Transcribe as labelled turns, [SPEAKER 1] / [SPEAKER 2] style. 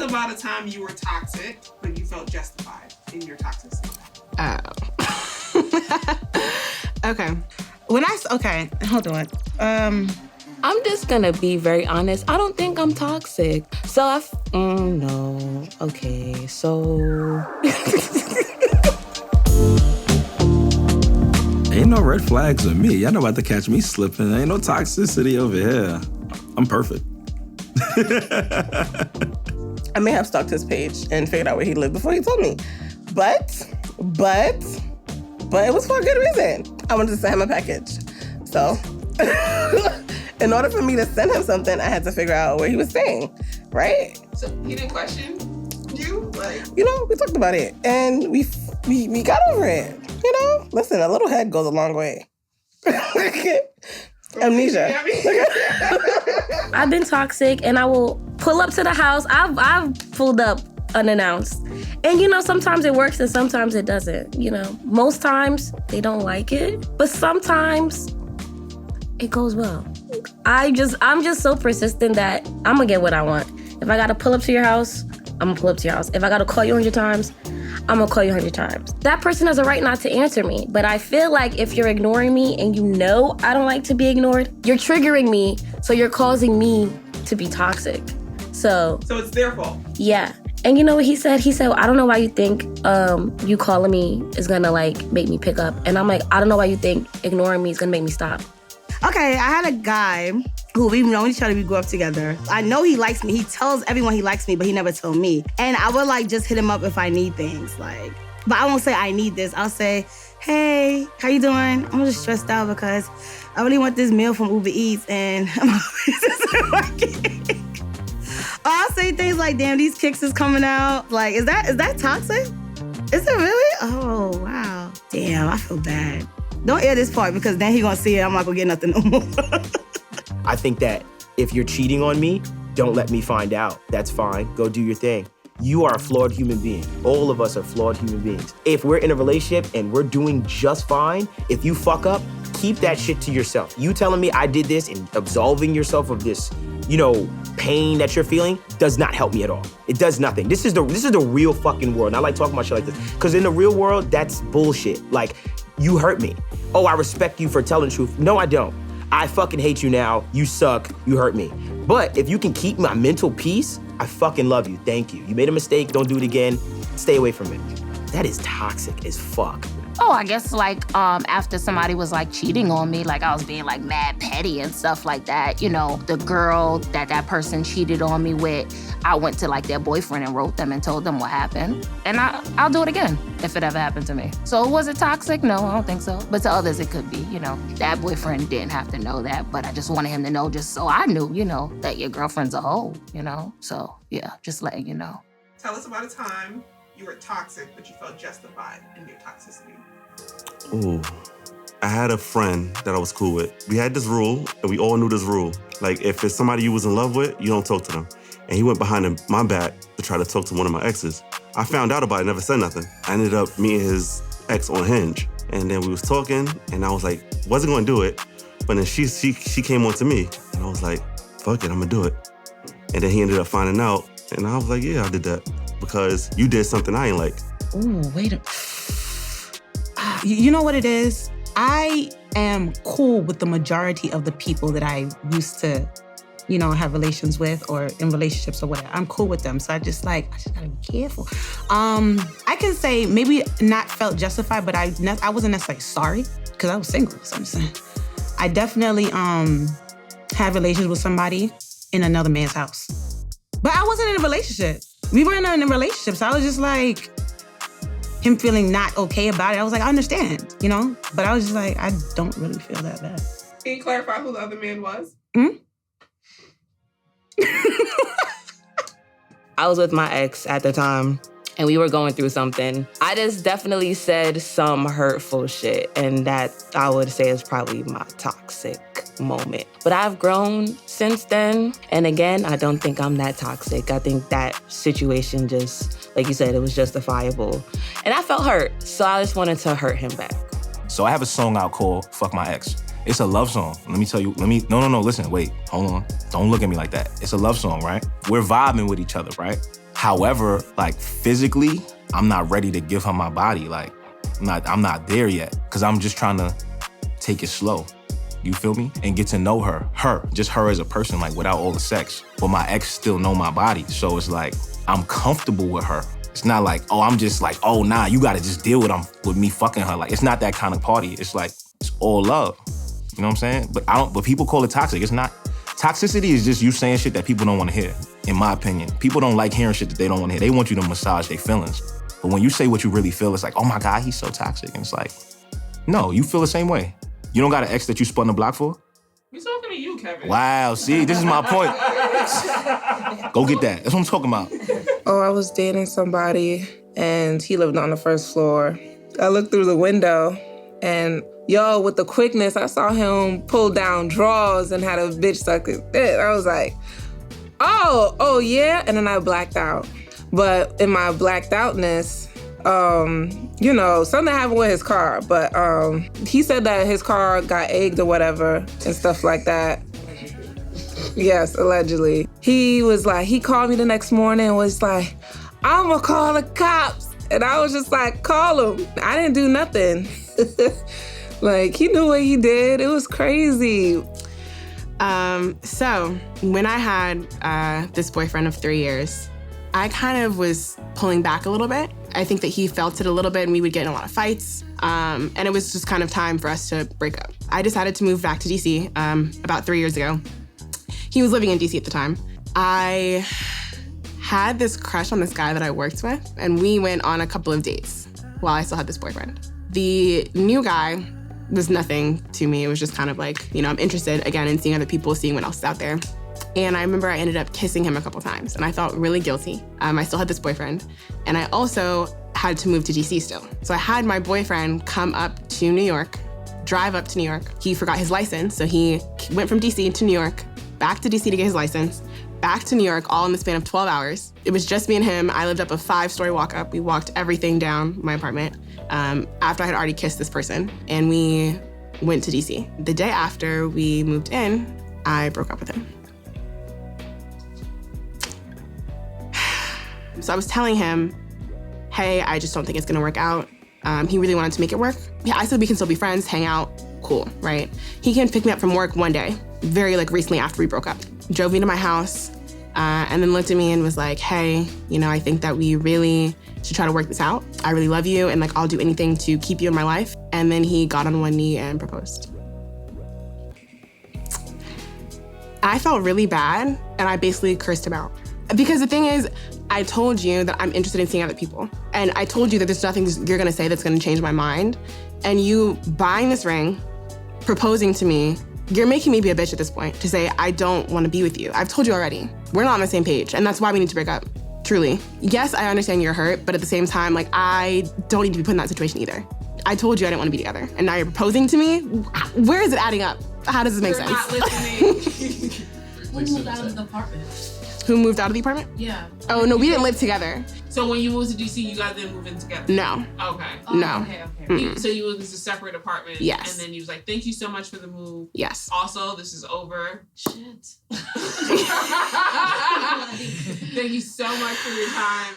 [SPEAKER 1] about a time you were toxic, but you felt justified in your toxicity.
[SPEAKER 2] Okay. Okay, hold on.
[SPEAKER 3] I'm just gonna be very honest. I don't think I'm toxic. So no. Okay, so...
[SPEAKER 4] Ain't no red flags with me. Y'all know about to catch me slipping. Ain't no toxicity over here. I'm perfect.
[SPEAKER 5] I may have stalked his page and figured out where he lived before he told me. But it was for a good reason. I wanted to send him a package. So, in order for me to send him something, I had to figure out where he was staying, right?
[SPEAKER 1] So he didn't question you?
[SPEAKER 5] We talked about it, and we got over it. Listen, a little head goes a long way. Amnesia.
[SPEAKER 6] I've been toxic, and I will pull up to the house. I've pulled up unannounced. And, sometimes it works and sometimes it doesn't. Most times they don't like it, but sometimes it goes well. I'm just so persistent that I'm gonna get what I want. If I gotta pull up to your house, I'm gonna pull up to your house. If I gotta call you 100 times, I'm gonna call you 100 times. That person has a right not to answer me, but I feel like if you're ignoring me and I don't like to be ignored, you're triggering me, so you're causing me to be toxic. So
[SPEAKER 1] it's their fault.
[SPEAKER 6] Yeah. And you know what he said? He said, I don't know why you think you calling me is gonna make me pick up. And I'm like, I don't know why you think ignoring me is gonna make me stop.
[SPEAKER 2] Okay, I had a guy who we've known each other, we grew up together. I know he likes me. He tells everyone he likes me, but he never told me. And I would just hit him up if I need things. But I won't say I need this. I'll say, hey, how you doing? I'm just stressed out because I really want this meal from Uber Eats and I'm working. I'll say things like, damn, these kicks is coming out. Is that toxic? Is it really? Oh, wow. Damn, I feel bad. Don't air this part because then he gonna see it. I'm not gonna get nothing no more.
[SPEAKER 7] I think that if you're cheating on me, don't let me find out. That's fine. Go do your thing. You are a flawed human being. All of us are flawed human beings. If we're in a relationship and we're doing just fine, if you fuck up, keep that shit to yourself. You telling me I did this and absolving yourself of this, pain that you're feeling does not help me at all. It does nothing. This is the real fucking world. And I like talking about shit like this because in the real world, that's bullshit. You hurt me. Oh, I respect you for telling the truth. No, I don't. I fucking hate you now. You suck. You hurt me. But if you can keep my mental peace, I fucking love you. Thank you. You made a mistake. Don't do it again. Stay away from it. That is toxic as fuck.
[SPEAKER 8] Oh, I guess after somebody was cheating on me, I was being mad petty and stuff like that. The girl that person cheated on me with, I went to their boyfriend and wrote them and told them what happened. And I'll do it again if it ever happened to me. So was it toxic? No, I don't think so. But to others it could be, That boyfriend didn't have to know that, but I just wanted him to know just so I knew, that your girlfriend's a hoe, So yeah, just letting you know.
[SPEAKER 1] Tell us about a time you were toxic, but you felt justified in your toxicity.
[SPEAKER 9] Ooh, I had a friend that I was cool with. We had this rule, and we all knew this rule. If it's somebody you was in love with, you don't talk to them. And he went behind my back to try to talk to one of my exes. I found out about it, never said nothing. I ended up meeting his ex on Hinge. And then we was talking, and I was wasn't gonna do it. But then she came on to me, and I was like, fuck it, I'm gonna do it. And then he ended up finding out, and I was like, yeah, I did that. Because you did something I ain't like.
[SPEAKER 2] Ooh, wait a... You know what it is? I am cool with the majority of the people that I used to, have relations with or in relationships or whatever. I'm cool with them. So I just gotta be careful. I can say maybe not felt justified, but I wasn't necessarily sorry because I was single. So I'm saying I definitely had relations with somebody in another man's house. But I wasn't in a relationship. We were in a relationship. So I was just him feeling not okay about it. I was I understand, But I was just I don't really feel that bad.
[SPEAKER 1] Can you clarify who the other man was?
[SPEAKER 3] I was with my ex at the time, and we were going through something. I just definitely said some hurtful shit, and that I would say is probably my toxic moment. But I've grown since then, and again, I don't think I'm that toxic. I think that situation just, like you said, it was justifiable. And I felt hurt, so I just wanted to hurt him back.
[SPEAKER 10] So I have a song out called Fuck My Ex. It's a love song. Let me tell you, no, listen, wait, hold on. Don't look at me like that. It's a love song, right? We're vibing with each other, right? However, like physically, I'm not ready to give her my body. Like, I'm not there yet, because I'm just trying to take it slow. You feel me? And get to know her, just her as a person, like without all the sex. But my ex still know my body, so it's like I'm comfortable with her. It's not like, oh, I'm just like, oh, nah, you gotta just deal with me fucking her. Like, it's not that kind of party. It's like, it's all love. You know what I'm saying? But people call it toxic. It's not. Toxicity is just you saying shit that people don't want to hear, in my opinion. People don't like hearing shit that they don't want to hear. They want you to massage their feelings. But when you say what you really feel, it's like, oh my God, he's so toxic. And it's like, no, you feel the same way. You don't got an ex that you spun the block for?
[SPEAKER 1] We're talking to you, Kevin.
[SPEAKER 10] Wow, see, this is my point. Go get that. That's what I'm talking about.
[SPEAKER 5] Oh, I was dating somebody and he lived on the first floor. I looked through the window and with the quickness, I saw him pull down drawers and had a bitch suck his dick. I was like, oh yeah? And then I blacked out. But in my blacked outness, something happened with his car. But he said that his car got egged or whatever and stuff like that. Yes, allegedly. He was like, he called me the next morning and was like, I'm gonna call the cops. And I was just like, call him. I didn't do nothing. Like, he knew what he did. It was crazy.
[SPEAKER 11] So when I had this boyfriend of 3 years, I kind of was pulling back a little bit. I think that he felt it a little bit and we would get in a lot of fights. And it was just kind of time for us to break up. I decided to move back to DC about 3 years ago. He was living in DC at the time. I had this crush on this guy that I worked with, and we went on a couple of dates while I still had this boyfriend. The new guy was nothing to me. It was just kind of like, I'm interested again in seeing other people, seeing what else is out there. And I remember I ended up kissing him a couple times and I felt really guilty. I still had this boyfriend and I also had to move to DC still. So I had my boyfriend come up to New York, drive up to New York. He forgot his license. So he went from DC to New York, back to DC to get his license, back to New York, all in the span of 12 hours. It was just me and him. I lived up a 5-story walk up. We walked everything down my apartment after I had already kissed this person, and we went to DC. The day after we moved in, I broke up with him. So I was telling him, hey, I just don't think it's gonna work out. He really wanted to make it work. Yeah, I said we can still be friends, hang out, cool, right? He came to pick me up from work one day, very recently after we broke up. Drove me to my house, and then looked at me and was like, hey, I think that we really should try to work this out. I really love you, and I'll do anything to keep you in my life. And then he got on one knee and proposed. I felt really bad, and I basically cursed him out. Because the thing is, I told you that I'm interested in seeing other people. And I told you that there's nothing you're gonna say that's gonna change my mind. And you buying this ring, proposing to me, you're making me be a bitch at this point to say, I don't wanna be with you. I've told you already, we're not on the same page, and that's why we need to break up, truly. Yes, I understand you're hurt, but at the same time, I don't need to be put in that situation either. I told you I didn't wanna be together, and now you're proposing to me? Where is it adding up? How does this make sense?
[SPEAKER 1] Not listening.
[SPEAKER 12] Who moved out of the apartment?
[SPEAKER 11] Who moved out of the apartment?
[SPEAKER 12] Yeah.
[SPEAKER 11] Oh, no, we didn't live together.
[SPEAKER 1] So when you moved to DC, you guys didn't move in together?
[SPEAKER 11] No.
[SPEAKER 1] Okay.
[SPEAKER 12] Oh,
[SPEAKER 11] No.
[SPEAKER 12] Okay.
[SPEAKER 1] So you was a separate apartment?
[SPEAKER 11] Yes.
[SPEAKER 1] And then you was like, thank you so much for the move.
[SPEAKER 11] Yes.
[SPEAKER 1] Also, this is over.
[SPEAKER 12] Shit.
[SPEAKER 1] Thank you so much for your time.